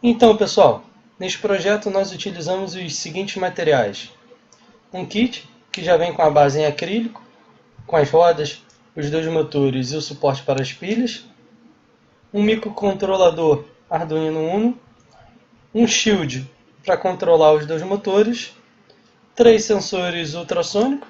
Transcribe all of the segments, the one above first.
Então, pessoal, neste projeto nós utilizamos os seguintes materiais. Um kit, que já vem com a base em acrílico, com as rodas, os dois motores e o suporte para as pilhas. Um microcontrolador Arduino Uno. Um shield para controlar os dois motores. 3 sensores ultrassônicos.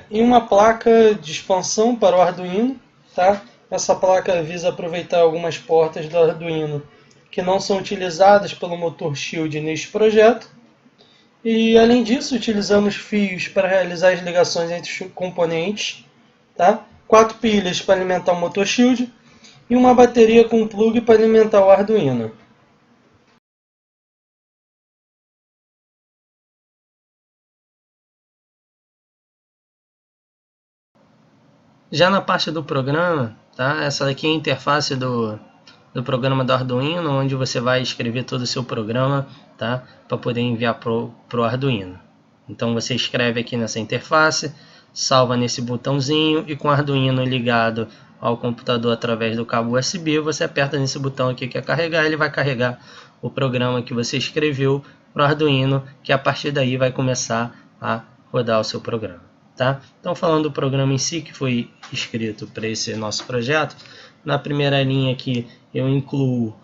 E uma placa de expansão para o Arduino. Tá? Essa placa visa aproveitar algumas portas do Arduino que não são utilizadas pelo motor Shield neste projeto. E além disso, utilizamos fios para realizar as ligações entre os componentes, tá? 4 pilhas para alimentar o motor Shield e uma bateria com plug para alimentar o Arduino. Já na parte do programa, tá? Essa daqui é a interface do programa do Arduino, onde você vai escrever todo o seu programa, tá? Para poder enviar pro Arduino. Então você escreve aqui nessa interface, salva nesse botãozinho e com o Arduino ligado ao computador através do cabo USB, você aperta nesse botão aqui que é carregar, ele vai carregar o programa que você escreveu para o Arduino, que a partir daí vai começar a rodar o seu programa. Tá? Então, falando do programa em si que foi escrito para esse nosso projeto, na primeira linha aqui eu incluo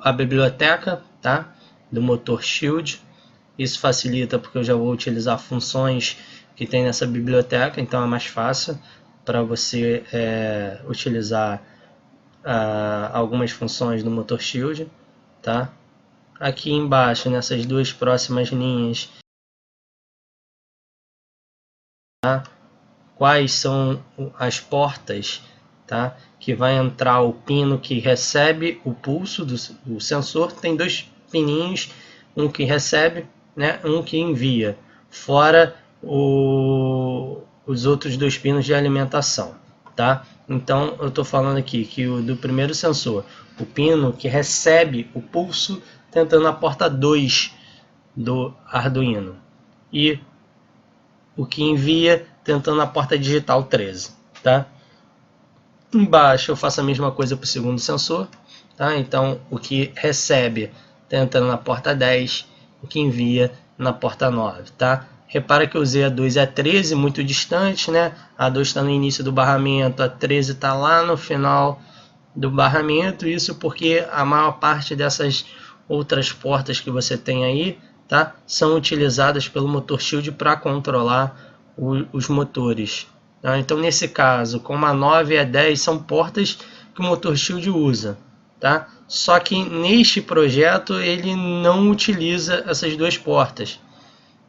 a biblioteca, tá? Do motor Shield. Isso facilita porque eu já vou utilizar funções que tem nessa biblioteca, então é mais fácil para você utilizar algumas funções do motor Shield. Tá? Aqui embaixo, nessas duas próximas linhas, tá? Quais são as portas, tá? Que vai entrar o pino que recebe o pulso do sensor. Tem dois pininhos, um que recebe, né? Um que envia, fora os outros dois pinos de alimentação. Tá? Então eu estou falando aqui que o do primeiro sensor, o pino que recebe o pulso tentando a porta 2 do Arduino, e o que envia tentando a porta digital 13, tá? Embaixo eu faço a mesma coisa para o segundo sensor, tá? Então o que recebe tentando na porta 10, o que envia na porta 9, tá? Repara que eu usei a 2 e a 13 muito distante, né? A 2 está no início do barramento, a 13 está lá no final do barramento. Isso porque a maior parte dessas outras portas que você tem aí, tá? São utilizadas pelo motor Shield para controlar os motores. Tá? Então, nesse caso, como a 9 e a 10 são portas que o motor Shield usa. Tá? Só que neste projeto ele não utiliza essas duas portas.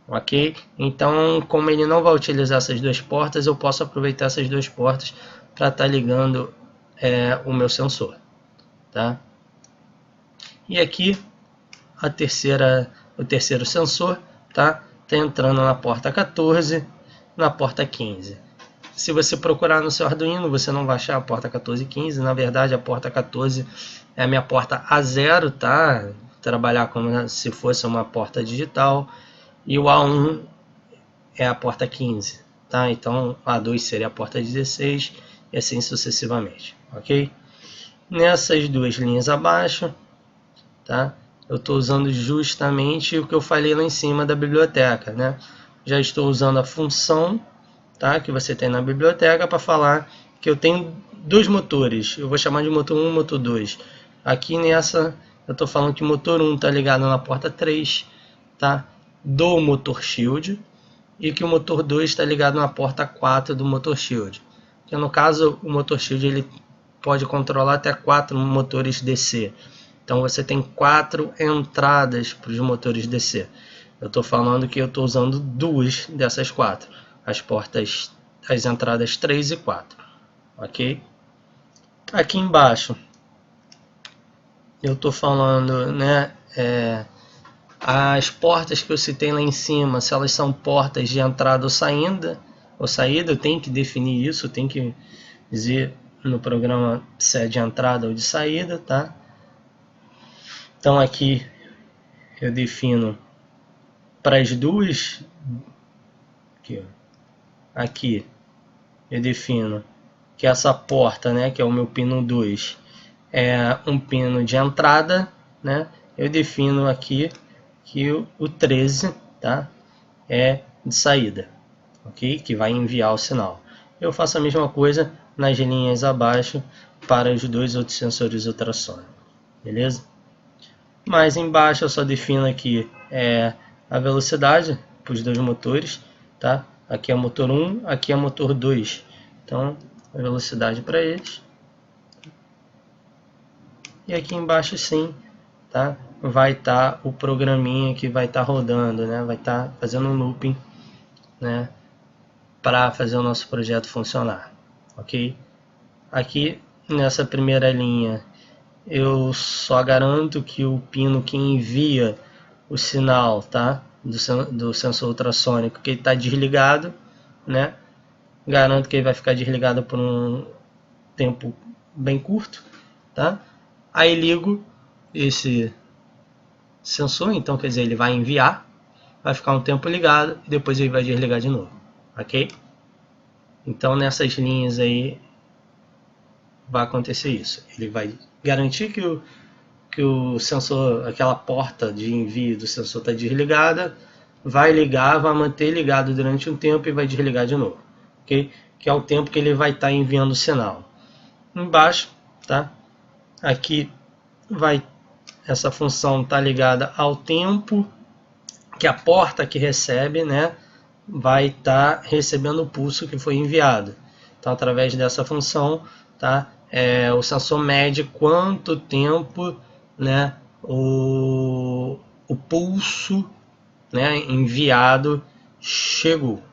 Ok? Então, como ele não vai utilizar essas duas portas, eu posso aproveitar essas duas portas para estar ligando o meu sensor. Tá? E aqui o terceiro sensor tá entrando na porta 14, na porta 15. Se você procurar no seu Arduino, você não vai achar a porta 14 e 15. Na verdade, a porta 14 é a minha porta A0, tá? Trabalhar como se fosse uma porta digital. E o A1 é a porta 15, tá? Então, a A2 seria a porta 16 e assim sucessivamente, ok? Nessas duas linhas abaixo, tá? Eu estou usando justamente o que eu falei lá em cima da biblioteca, né? Já estou usando a função, tá? Que você tem na biblioteca para falar que eu tenho dois motores. Eu vou chamar de motor 1 e motor 2. Aqui nessa eu estou falando que o motor 1 está ligado na porta 3, tá? Do motor Shield, e que o motor 2 está ligado na porta 4 do motor Shield. Que no caso o motor Shield ele pode controlar até 4 motores DC. Então você tem 4 entradas para os motores DC. Eu estou falando que eu estou usando duas dessas 4. As entradas 3 e 4. Ok? Aqui embaixo eu estou falando, né? As portas que eu citei lá em cima, se elas são portas de entrada ou saída, eu tenho que definir isso, eu tenho que dizer no programa se é de entrada ou de saída, tá? Então aqui eu defino para as duas, aqui eu defino que essa porta, né, que é o meu pino 2, um pino de entrada, né? Eu defino aqui que o 13, tá? É de saída, ok? Que vai enviar o sinal. Eu faço a mesma coisa nas linhas abaixo para os dois outros sensores ultrassônicos, beleza? Mas embaixo eu só defino aqui a velocidade para os dois motores, tá? Aqui é motor 1, aqui é motor 2. Então, a velocidade para eles. E aqui embaixo sim, tá? Vai estar o programinha que vai estar rodando, né? Vai estar fazendo um looping, né? Para fazer o nosso projeto funcionar, ok? Aqui nessa primeira linha eu só garanto que o pino que envia o sinal, tá? Do sensor ultrassônico, que ele está desligado, né? Garanto que ele vai ficar desligado por um tempo bem curto, tá? Aí ligo esse sensor, então quer dizer, ele vai enviar, vai ficar um tempo ligado e depois ele vai desligar de novo, ok? Então nessas linhas aí vai acontecer isso. Ele vai garantir que o sensor, aquela porta de envio do sensor está desligada, vai ligar, vai manter ligado durante um tempo e vai desligar de novo, ok? Que é o tempo que ele vai estar enviando o sinal. Embaixo, tá? Aqui essa função está ligada ao tempo que a porta que recebe, né, vai estar recebendo o pulso que foi enviado. Então, através dessa função, tá, o sensor mede quanto tempo, né, o pulso, né, enviado chegou,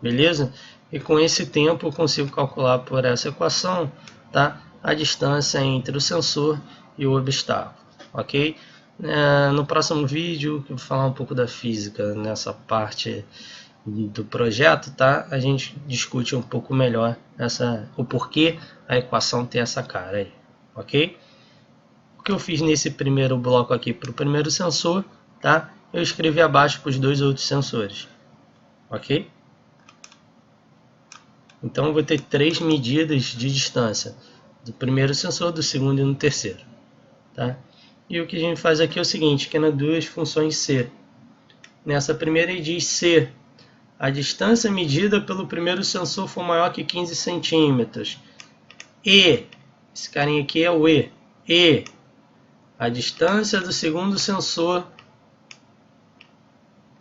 beleza? E com esse tempo eu consigo calcular por essa equação, tá, a distância entre o sensor e o obstáculo, ok? No próximo vídeo, eu vou falar um pouco da física nessa parte do projeto, tá? A gente discute um pouco melhor o porquê a equação tem essa cara aí, ok? O que eu fiz nesse primeiro bloco aqui para o primeiro sensor, tá? Eu escrevi abaixo para os dois outros sensores, ok? Então eu vou ter 3 medidas de distância do primeiro sensor, do segundo e do terceiro, tá? E o que a gente faz aqui é o seguinte, que nas duas funções C. Nessa primeira ele diz se a distância medida pelo primeiro sensor for maior que 15 centímetros e, esse carinha aqui é o e a distância do segundo sensor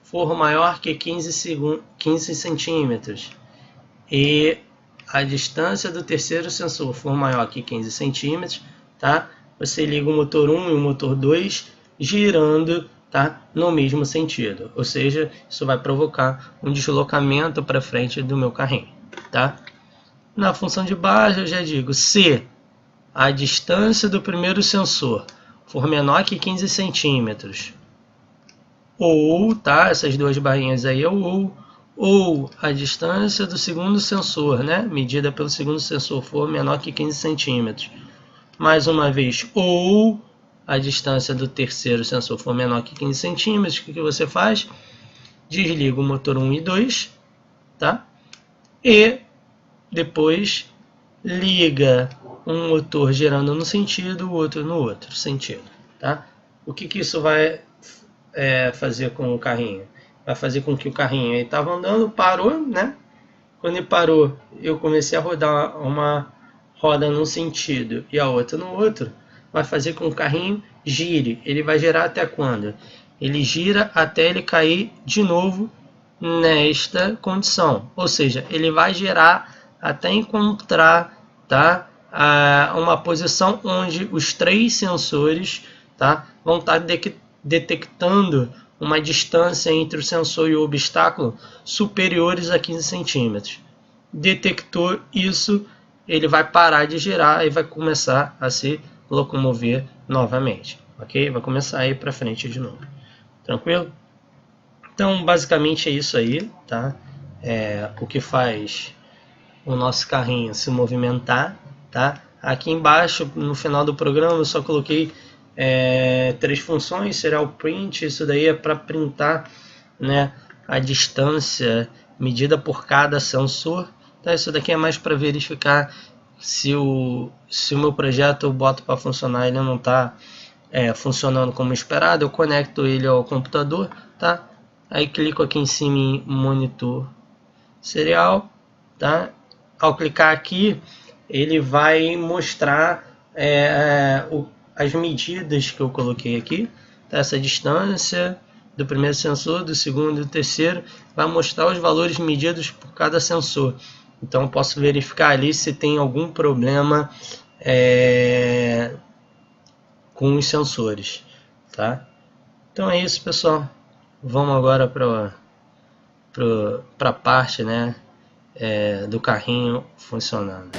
for maior que 15 centímetros e a distância do terceiro sensor for maior que 15 centímetros, tá? Você liga o motor 1 e o motor 2 girando, tá, no mesmo sentido, ou seja, isso vai provocar um deslocamento para frente do meu carrinho, tá? Na função de base eu já digo, se a distância do primeiro sensor for menor que 15 centímetros, ou, tá, essas duas barrinhas aí é o ou a distância do segundo sensor, né, medida pelo segundo sensor for menor que 15 centímetros, mais uma vez, ou a distância do terceiro sensor for menor que 15 centímetros, o que você faz? Desliga o motor 1 e 2, tá? E depois liga um motor girando num sentido, o outro no outro sentido, tá? O que isso vai fazer com o carrinho? Vai fazer com que o carrinho estava andando, parou, né? Quando ele parou, eu comecei a rodar uma roda num sentido e a outra no outro, vai fazer com que o carrinho gire. Ele vai girar até quando? Ele gira até ele cair de novo nesta condição. Ou seja, ele vai girar até encontrar, tá, uma posição onde os 3 sensores, tá, vão estar detectando uma distância entre o sensor e o obstáculo superiores a 15 centímetros. Detectou isso, ele vai parar de girar e vai começar a se locomover novamente, ok? Vai começar a ir para frente de novo, tranquilo? Então, basicamente é isso aí, tá? O que faz o nosso carrinho se movimentar, tá? Aqui embaixo, no final do programa, eu só coloquei 3 funções, será o print, isso daí é para printar, né, a distância medida por cada sensor, tá? Isso daqui é mais para verificar se o meu projeto eu boto para funcionar, ele não está funcionando como esperado, eu conecto ele ao computador, tá? Aí clico aqui em cima em monitor serial, tá? Ao clicar aqui, ele vai mostrar as medidas que eu coloquei aqui, tá? Essa distância do primeiro sensor, do segundo e do terceiro, vai mostrar os valores medidos por cada sensor. Então eu posso verificar ali se tem algum problema com os sensores, tá? Então é isso, pessoal. Vamos agora para a parte, né, do carrinho funcionando.